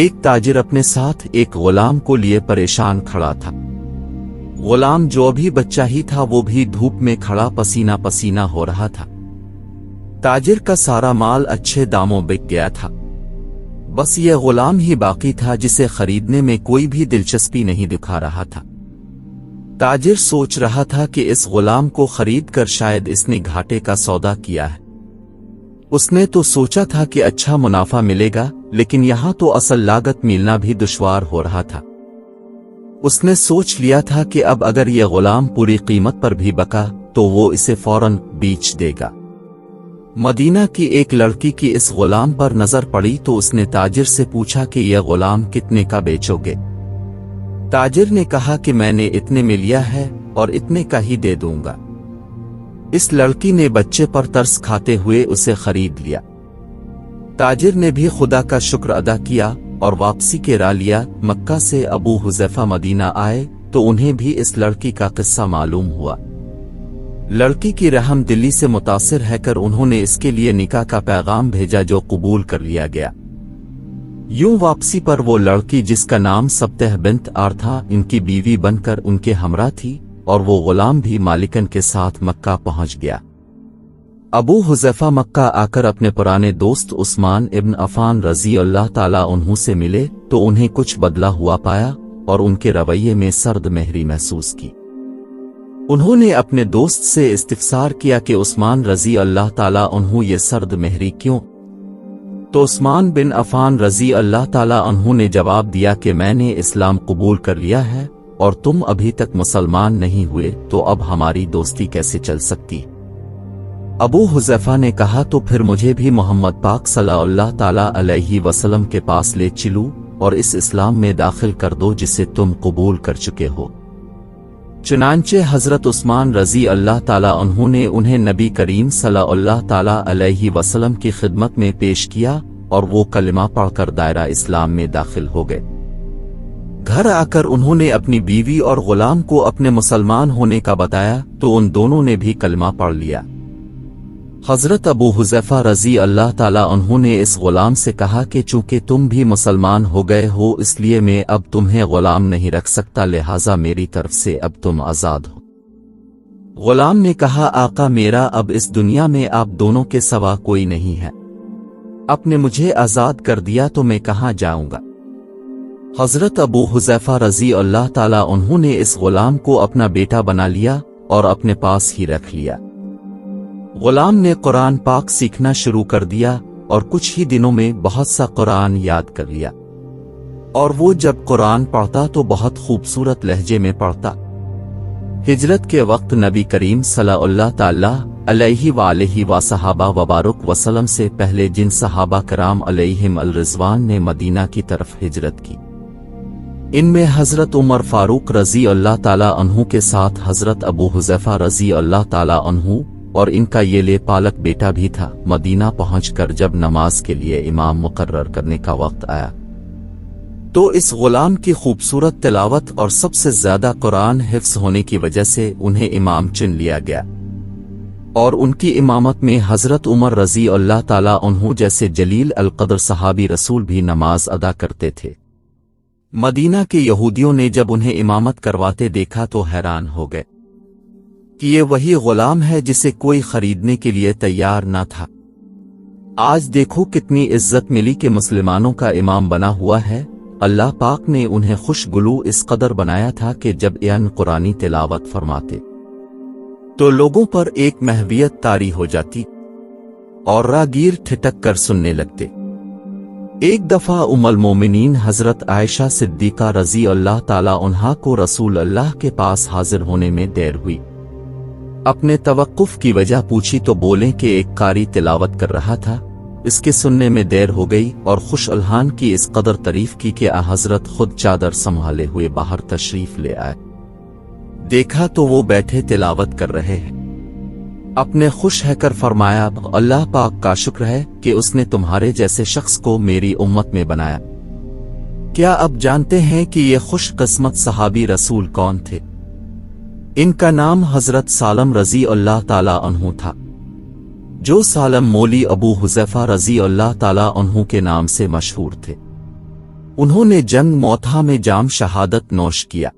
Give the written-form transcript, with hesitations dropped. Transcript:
ایک ताजिर अपने साथ एक गुलाम को लिए परेशान खड़ा था। गुलाम जो अभी बच्चा ही था वो भी धूप में खड़ा पसीना पसीना हो रहा था। ताजिर का सारा माल अच्छे दामों बिक गया था, बस ये गुलाम ही बाकी था जिसे खरीदने में कोई भी दिलचस्पी नहीं दिखा रहा था। ताजिर सोच रहा था कि इस गुलाम को खरीद कर शायद इसने घाटे का सौदा किया है। उसने तो सोचा था कि अच्छा मुनाफा मिलेगा, लेकिन यहां तो असल लागत मिलना भी दुश्वार हो रहा था। उसने सोच लिया था कि अब अगर यह गुलाम पूरी कीमत पर भी बका तो वो इसे फौरन बेच देगा। मदीना की एक लड़की की इस गुलाम पर नजर पड़ी तो उसने ताजिर से पूछा कि यह गुलाम कितने का बेचोगे। ताजिर ने कहा कि मैंने इतने में लिया है और इतने का ही दे दूंगा। इस लड़की ने बच्चे पर तरस खाते हुए उसे खरीद लिया। ताजिर ने भी खुदा का शुक्र अदा किया और वापसी के रा लिया। मक्का से अबू हुज़ैफा मदीना आए तो उन्हें भी इस लड़की का किस्सा मालूम हुआ। लड़की की रहम दिली से मुतासिर रहकर उन्होंने इसके लिए निकाह का पैगाम भेजा जो कबूल कर लिया गया। यूं वापसी पर वो लड़की जिसका नाम सबतह बिन्त आर था इनकी बीवी बनकर उनके हमरा थी और वो गुलाम भी मालिकन के साथ मक्का पहुंच गया। अबू हुज़ैफा मक्का आकर अपने पुराने दोस्त उस्मान इब्न अफ़ान रज़ी अल्लाह ताला अन्हु से मिले तो उन्हें कुछ बदला हुआ पाया और उनके रवैये में सर्द महरी महसूस की। उन्होंने अपने दोस्त से इस्तिफ़सार किया कि उस्मान रज़ी अल्लाह ताला अन्हु ये सर्द महरी क्यों? तो उस्मान बिन अफ़ान रज़ी अल्लाह ताला अन्हु ने जवाब दिया कि मैंने इस्लाम कबूल कर लिया है और तुम अभी तक मुसलमान नहीं हुए, तो अब हमारी दोस्ती कैसे चल सकती? अबू हुज़ैफा ने कहा तो फिर मुझे भी मोहम्मद पाक सल्लल्लाहु ताला अलैहि वसल्लम के पास ले चलो और इस इस्लाम में दाखिल कर दो जिसे तुम कबूल कर चुके हो। चुनांचे हजरत उस्मान रज़ी अल्लाह ताला अन्हु ने उन्हें नबी करीम सल्लल्लाहु ताला अलैहि वसल्लम की खिदमत में पेश किया और वो कलिमा पढ़कर दायरा इस्लाम में दाखिल हो गए। घर आकर उन्होंने अपनी बीवी और गुलाम को अपने मुसलमान होने का बताया तो उन दोनों ने भी कलमा पढ़ लिया। हजरत अबू हुज़ैफा रज़ी अल्लाह ताला अन्हु ने इस गुलाम से कहा कि चूंकि तुम भी मुसलमान हो गए हो इसलिए मैं अब तुम्हें गुलाम नहीं रख सकता, लिहाजा मेरी तरफ से अब तुम आजाद हो। गुलाम ने कहा आका मेरा अब इस दुनिया में आप दोनों के सिवा कोई नहीं है, आपने मुझे आजाद कर दिया तो मैं कहाँ जाऊंगा। हजरत अबू हुज़ैफा रज़ी अल्लाह ताला अन्हु ने इस गुलाम को अपना बेटा बना लिया और अपने पास ही रख लिया। गुलाम ने कुरान पाक सीखना शुरू कर दिया और कुछ ही दिनों में बहुत सा कुरान याद कर लिया और वो जब कुरान पढ़ता तो बहुत खूबसूरत लहजे में पढ़ता। हिजरत के वक्त नबी करीम सल्लल्लाहु ताला अलैहि वालैहि वसहाबा वबारक वसल्लम से पहले जिन सहाबा कराम अलैहिम अल रिज़वान ने मदीना की तरफ हिजरत की, इनमें हजरत उमर फारूक रज़ी अल्लाह ताला अन्हु के साथ हजरत अबू हुज़ैफा रज़ी अल्लाह ताला अन्हु और इनका ये ले पालक बेटा भी था। मदीना पहुंचकर जब नमाज के लिए इमाम मुकर्रर करने का वक्त आया तो इस गुलाम की खूबसूरत तिलावत और सबसे ज्यादा कुरान हिफ्ज़ होने की वजह से उन्हें इमाम चुन लिया गया और उनकी इमामत में हजरत उमर रज़ी अल्लाह ताला अन्हु जैसे जलील अल क़द्र सहाबी रसूल भी नमाज अदा करते थे। मदीना के यहूदियों ने जब उन्हें इमामत करवाते देखा तो हैरान हो गए कि ये वही गुलाम है जिसे कोई खरीदने के लिए तैयार न था। आज देखो कितनी इज्जत मिली कि मुसलमानों का इमाम बना हुआ है। अल्लाह पाक ने उन्हें खुशगुलू इस कदर बनाया था कि जब यान कुरानी तिलावत फरमाते तो लोगों पर एक महवियत तारी हो जाती और रागीर ठिठक कर सुनने लगते। एक दफा उम्मुल मोमिनीन हजरत आयशा सिद्दीका रज़ी अल्लाह ताला अन्हा को रसूल अल्लाह के पास हाजिर होने में देर हुई। अपने तवक्कुफ की वजह पूछी तो बोले कि एक कारी तिलावत कर रहा था, इसके सुनने में देर हो गई और खुश अलहान की इस कदर तारीफ की कि हजरत खुद चादर संभाले हुए बाहर तशरीफ ले आए। देखा तो वो बैठे तिलावत कर रहे हैं। अपने खुश है कर फरमाया अल्लाह पाक का शुक्र है कि उसने तुम्हारे जैसे शख्स को मेरी उम्मत में बनाया। क्या अब जानते हैं कि ये खुश किस्मत सहाबी रसूल कौन थे? इनका नाम हजरत सालम रज़ी अल्लाह ताला अन्हु था, जो सालम मौली अबू हुज़ैफा रज़ी अल्लाह ताला अन्हु के नाम से मशहूर थे। انہوں نے جنگ موتھا میں جام شہادت نوش کیا۔